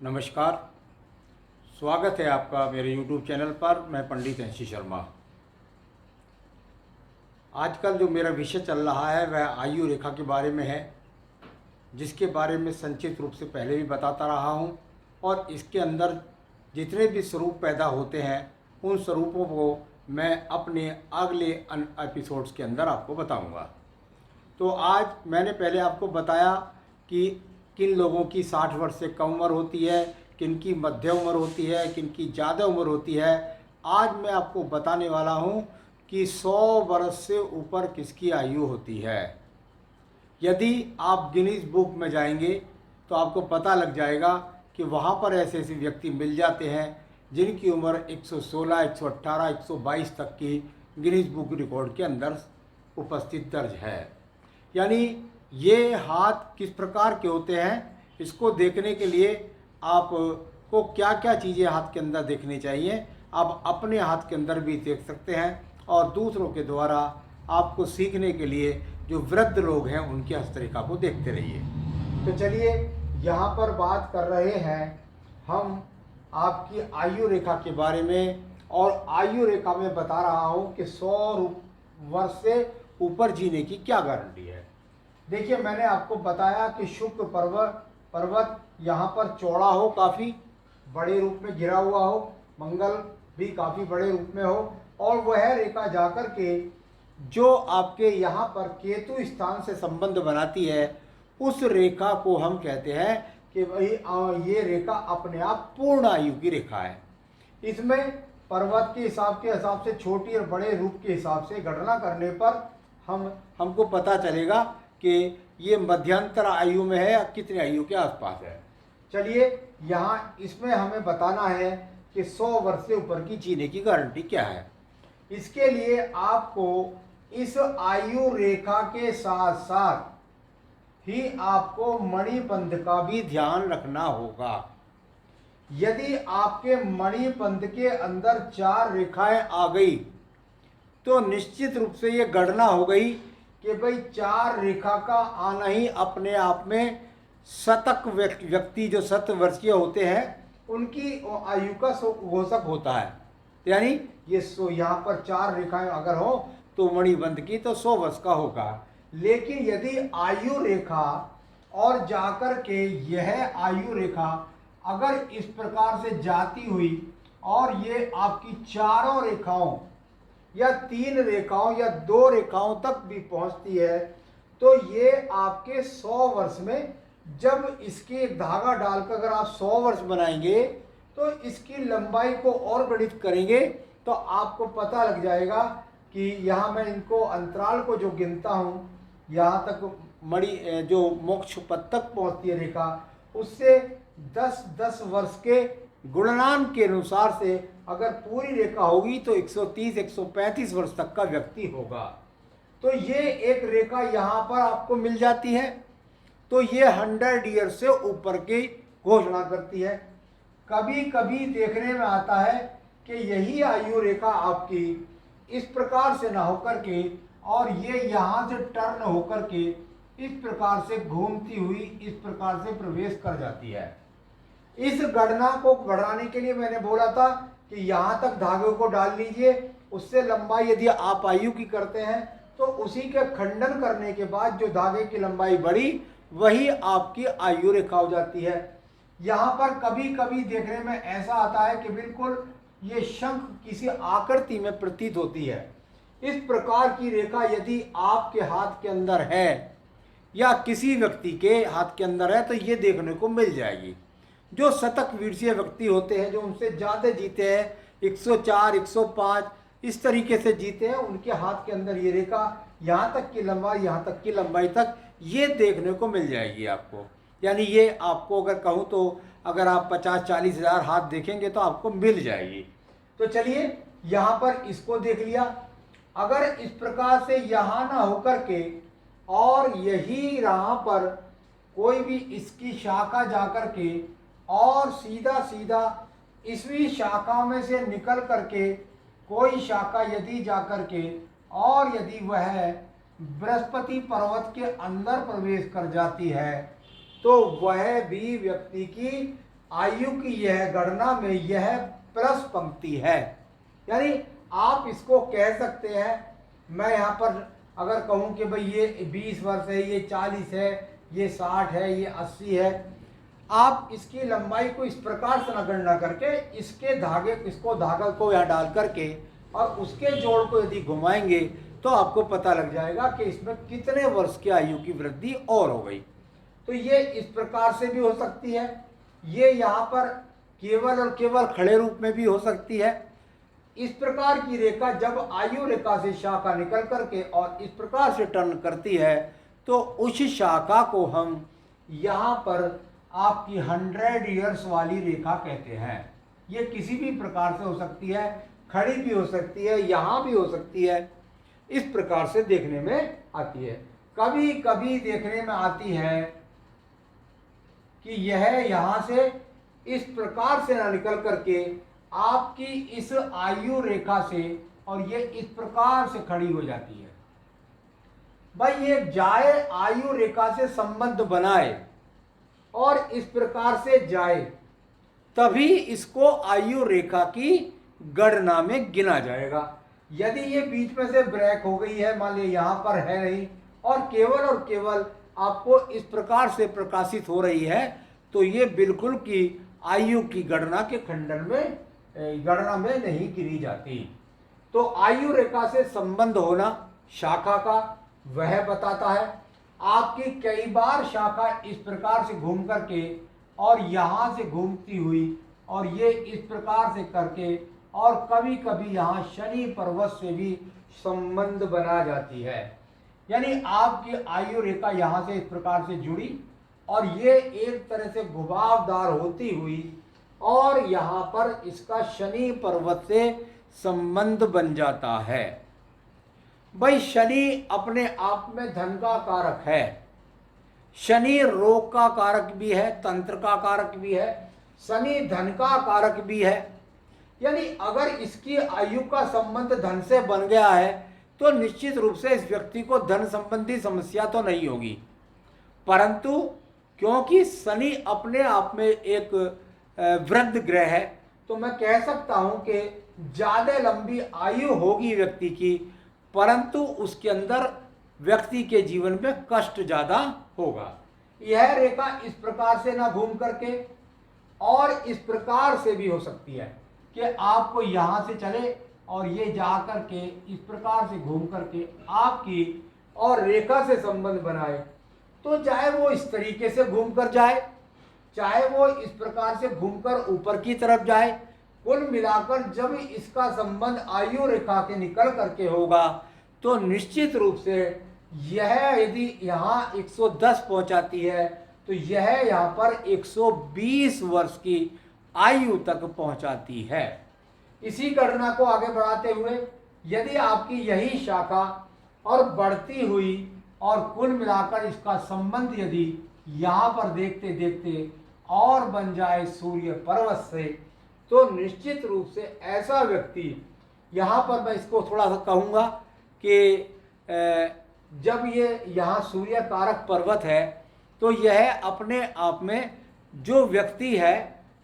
नमस्कार। स्वागत है आपका मेरे YouTube चैनल पर। मैं पंडित एनसी शर्मा। आजकल जो मेरा विषय चल रहा है वह आयु रेखा के बारे में है, जिसके बारे में संक्षिप्त रूप से पहले भी बताता रहा हूँ। और इसके अंदर जितने भी स्वरूप पैदा होते हैं उन स्वरूपों को मैं अपने अगले एपिसोड्स के अंदर आपको बताऊँगा। तो आज मैंने पहले आपको बताया कि किन लोगों की 60 वर्ष से कम उम्र होती है, किन की मध्य उम्र होती है, किन की ज़्यादा उम्र होती है। आज मैं आपको बताने वाला हूँ कि 100 वर्ष से ऊपर किसकी आयु होती है। यदि आप गिनीज बुक में जाएंगे तो आपको पता लग जाएगा कि वहाँ पर ऐसे ऐसे व्यक्ति मिल जाते हैं जिनकी उम्र 116, 118, 122 तक की गिनीज बुक रिकॉर्ड के अंदर उपस्थित दर्ज है। यानी ये हाथ किस प्रकार के होते हैं, इसको देखने के लिए आपको क्या क्या चीज़ें हाथ के अंदर देखनी चाहिए। आप अपने हाथ के अंदर भी देख सकते हैं और दूसरों के द्वारा आपको सीखने के लिए जो वृद्ध लोग हैं उनकी हस्तरेखा को देखते रहिए। तो चलिए यहाँ पर बात कर रहे हैं हम आपकी आयु रेखा के बारे में। और आयु रेखा में बता रहा हूँ कि 100 वर्ष से ऊपर जीने की क्या गारंटी है। देखिए, मैंने आपको बताया कि शुक्र पर्वत यहाँ पर चौड़ा हो, काफ़ी बड़े रूप में गिरा हुआ हो, मंगल भी काफ़ी बड़े रूप में हो, और वह रेखा जाकर के जो आपके यहाँ पर केतु स्थान से संबंध बनाती है उस रेखा को हम कहते हैं कि भाई ये रेखा अपने आप पूर्ण आयु की रेखा है। इसमें पर्वत के हिसाब से छोटी और बड़े रूप के हिसाब से गणना करने पर हमको पता चलेगा कि ये मध्यांतर आयु में है या कितने आयु के आसपास है। चलिए यहाँ इसमें हमें बताना है कि 100 वर्ष से ऊपर की जीने की गारंटी क्या है। इसके लिए आपको इस आयु रेखा के साथ साथ ही आपको मणिबंध का भी ध्यान रखना होगा। यदि आपके मणिबंध के अंदर 4 रेखाएं आ गई तो निश्चित रूप से ये गणना हो गई कि भाई 4 रेखा का आना ही अपने आप में शतक व्यक्ति जो 100 वर्षीय होते हैं उनकी आयु का घोषक होता है। यानी ये यहाँ पर 4 रेखाएं अगर हो तो मणिबंध की तो 100 वर्ष का होगा। लेकिन यदि आयु रेखा और जाकर के यह आयु रेखा अगर इस प्रकार से जाती हुई और ये आपकी चारों रेखाओं या 3 रेखाओं या 2 रेखाओं तक भी पहुंचती है तो ये आपके 100 वर्ष में, जब इसके धागा डालकर अगर आप 100 वर्ष बनाएंगे तो इसकी लंबाई को और गणित करेंगे तो आपको पता लग जाएगा कि यहाँ मैं इनको अंतराल को जो गिनता हूँ, यहाँ तक मणि जो मोक्ष पद तक पहुँचती है रेखा, उससे 10-10 वर्ष के गुणनान के अनुसार से अगर पूरी रेखा होगी तो 130-135 वर्ष तक का व्यक्ति होगा। तो ये एक रेखा यहाँ पर आपको मिल जाती है तो ये 100 ईयर से ऊपर की घोषणा करती है। कभी कभी देखने में आता है कि यही आयु रेखा आपकी इस प्रकार से ना होकर के और ये यहाँ से टर्न होकर के इस प्रकार से घूमती हुई इस प्रकार से प्रवेश कर जाती है। इस गणना को बढ़ाने के लिए मैंने बोला था कि यहाँ तक धागे को डाल लीजिए, उससे लंबाई यदि आप आयु की करते हैं तो उसी के खंडन करने के बाद जो धागे की लंबाई बढ़ी वही आपकी आयु रेखा हो जाती है। यहाँ पर कभी कभी देखने में ऐसा आता है कि बिल्कुल ये शंख किसी आकृति में प्रतीत होती है। इस प्रकार की रेखा यदि आपके हाथ के अंदर है या किसी व्यक्ति के हाथ के अंदर है तो ये देखने को मिल जाएगी। जो शतक वीर्षीय व्यक्ति होते हैं, जो उनसे ज़्यादा जीते हैं, 104, 105 इस तरीके से जीते हैं, उनके हाथ के अंदर ये रेखा यहाँ तक की लंबाई, यहाँ तक की लंबाई तक ये देखने को मिल जाएगी आपको। यानी ये आपको अगर कहूँ तो अगर आप 50-40 हज़ार हाथ देखेंगे तो आपको मिल जाएगी। तो चलिए यहाँ पर इसको देख लिया। अगर इस प्रकार से यहाँ ना होकर के और यही राह पर कोई भी इसकी शाखा जाकर के और सीधा सीधा इसवी शाखा में से निकल करके कोई शाखा यदि जाकर के और यदि वह बृहस्पति पर्वत के अंदर प्रवेश कर जाती है तो वह भी व्यक्ति की आयु की यह गणना में यह प्लस पंक्ति है। यानी आप इसको कह सकते हैं, मैं यहाँ पर अगर कहूँ कि भाई ये 20 वर्ष है, ये 40 है, ये 60 है, ये 80 है, आप इसकी लंबाई को इस प्रकार से न गणना करके इसको धागे को यहाँ डाल करके और उसके जोड़ को यदि घुमाएंगे तो आपको पता लग जाएगा कि इसमें कितने वर्ष की आयु की वृद्धि और हो गई। तो ये इस प्रकार से भी हो सकती है, ये यहाँ पर केवल और केवल खड़े रूप में भी हो सकती है। इस प्रकार की रेखा जब आयु रेखा से शाखा निकल करके और इस प्रकार से टर्न करती है तो उस शाखा को हम यहाँ पर आपकी 100 ईयर्स वाली रेखा कहते हैं। ये किसी भी प्रकार से हो सकती है, खड़ी भी हो सकती है, यहाँ भी हो सकती है, इस प्रकार से देखने में आती है। कभी कभी देखने में आती है कि यह यहाँ से इस प्रकार से ना निकल करके आपकी इस आयु रेखा से और ये इस प्रकार से खड़ी हो जाती है। भाई ये जाए आयु रेखा से संबंध बनाए और इस प्रकार से जाए, तभी इसको आयु रेखा की गणना में गिना जाएगा। यदि ये बीच में से ब्रेक हो गई है, मान लीजिए यहाँ पर है नहीं और केवल आपको इस प्रकार से प्रकाशित हो रही है, तो ये बिल्कुल की आयु की गणना के खंडन में गणना में नहीं गिनी जाती। तो आयु रेखा से संबंध होना शाखा का वह बताता है। आपकी कई बार शाखा इस प्रकार से घूम करके और यहाँ से घूमती हुई और ये इस प्रकार से करके और कभी कभी यहाँ शनि पर्वत से भी संबंध बना जाती है। यानी आपकी आयु रेखा यहाँ से इस प्रकार से जुड़ी और ये एक तरह से घुमावदार होती हुई और यहाँ पर इसका शनि पर्वत से संबंध बन जाता है। भाई शनि अपने आप में धन का कारक है, शनि रोग का कारक भी है, तंत्र का कारक भी है, शनि धन का कारक भी है। यानी अगर इसकी आयु का संबंध धन से बन गया है तो निश्चित रूप से इस व्यक्ति को धन संबंधी समस्या तो नहीं होगी, परंतु क्योंकि शनि अपने आप में एक वृद्ध ग्रह है तो मैं कह सकता हूं कि ज़्यादा लंबी आयु होगी व्यक्ति की, परंतु उसके अंदर व्यक्ति के जीवन में कष्ट ज़्यादा होगा। यह रेखा इस प्रकार से ना घूम करके और इस प्रकार से भी हो सकती है कि आपको यहाँ से चले और ये जा करके इस प्रकार से घूम करके आपकी और रेखा से संबंध बनाए। तो चाहे वो इस तरीके से घूम कर जाए, चाहे वो इस प्रकार से घूमकर ऊपर की तरफ जाए, कुल मिलाकर जब इसका संबंध आयु रेखा के निकल करके होगा तो निश्चित रूप से यह यदि यहाँ 110 पहुंचाती है तो यह यहाँ पर 120 वर्ष की आयु तक पहुंचाती है। इसी गणना को आगे बढ़ाते हुए यदि आपकी यही शाखा और बढ़ती हुई और कुल मिलाकर इसका संबंध यदि यहाँ पर देखते देखते और बन जाए सूर्य पर्वत से, तो निश्चित रूप से ऐसा व्यक्ति, यहाँ पर मैं इसको थोड़ा सा कहूँगा कि जब ये यहाँ सूर्य कारक पर्वत है तो यह अपने आप में जो व्यक्ति है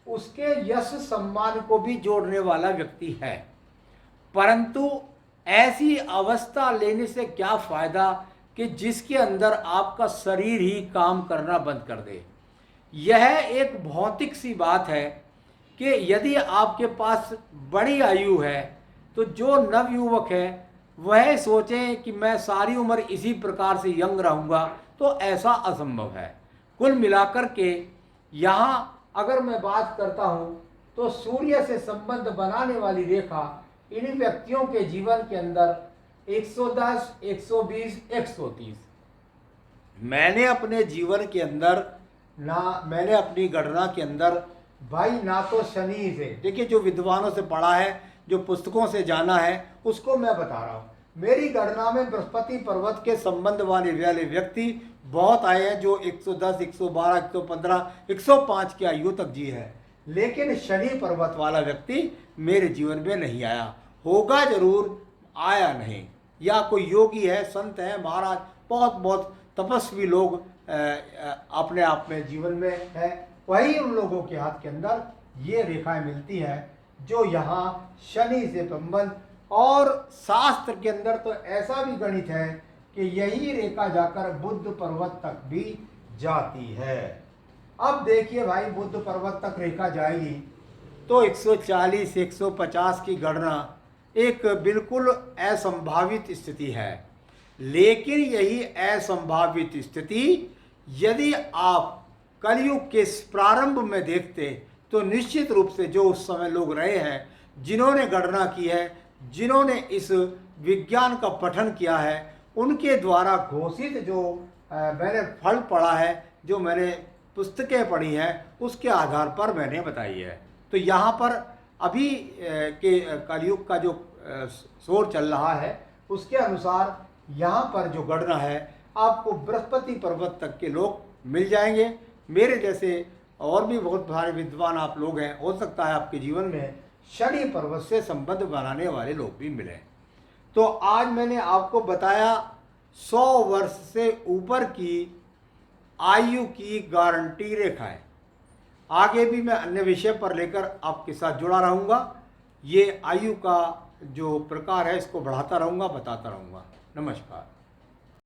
उसके यश सम्मान को भी जोड़ने वाला व्यक्ति है, परंतु ऐसी अवस्था लेने से क्या फ़ायदा कि जिसके अंदर आपका शरीर ही काम करना बंद कर दे। यह एक भौतिक सी बात है कि यदि आपके पास बड़ी आयु है तो जो नवयुवक है वह सोचें कि मैं सारी उम्र इसी प्रकार से यंग रहूँगा, तो ऐसा असंभव है। कुल मिलाकर के यहाँ अगर मैं बात करता हूँ तो सूर्य से संबंध बनाने वाली रेखा इन व्यक्तियों के जीवन के अंदर 110, 120, 130 मैंने अपने जीवन के अंदर मैंने अपनी गणना के अंदर भाई ना तो शनि से, देखिए जो विद्वानों से पढ़ा है, जो पुस्तकों से जाना है उसको मैं बता रहा हूँ। मेरी गणना में बृहस्पति पर्वत के संबंध वाले व्यक्ति बहुत आए हैं जो 110, 112, 115, 105 की आयु तक जी है, लेकिन शनि पर्वत वाला व्यक्ति मेरे जीवन में नहीं आया। होगा जरूर, आया नहीं। या कोई योगी है, संत है, महाराज, बहुत बहुत तपस्वी लोग अपने आप में जीवन में है, वही उन लोगों के हाथ के अंदर ये रेखाएं मिलती हैं जो यहाँ शनि से संबंध, और शास्त्र के अंदर तो ऐसा भी गणित है कि यही रेखा जाकर बुद्ध पर्वत तक भी जाती है। अब देखिए भाई, बुद्ध पर्वत तक रेखा जाएगी तो 140 150 की गणना एक बिल्कुल असंभावित स्थिति है। लेकिन यही असंभावित स्थिति यदि आप कलयुग के प्रारंभ में देखते तो निश्चित रूप से जो उस समय लोग रहे हैं, जिन्होंने गणना की है, जिन्होंने इस विज्ञान का पठन किया है, उनके द्वारा घोषित जो मैंने फल पढ़ा है, जो मैंने पुस्तकें पढ़ी हैं, उसके आधार पर मैंने बताई है। तो यहाँ पर अभी के कलयुग का जो शोर चल रहा है उसके अनुसार यहाँ पर जो गणना है आपको बृहस्पति पर्वत तक के लोग मिल जाएंगे। मेरे जैसे और भी बहुत सारे विद्वान आप लोग हैं, हो सकता है आपके जीवन में शनि पर्वत से संबंध बनाने वाले लोग भी मिले। तो आज मैंने आपको बताया 100 वर्ष से ऊपर की आयु की गारंटी रेखाएं। आगे भी मैं अन्य विषय पर लेकर आपके साथ जुड़ा रहूँगा। ये आयु का जो प्रकार है इसको बढ़ाता रहूँगा, बताता रहूँगा। नमस्कार।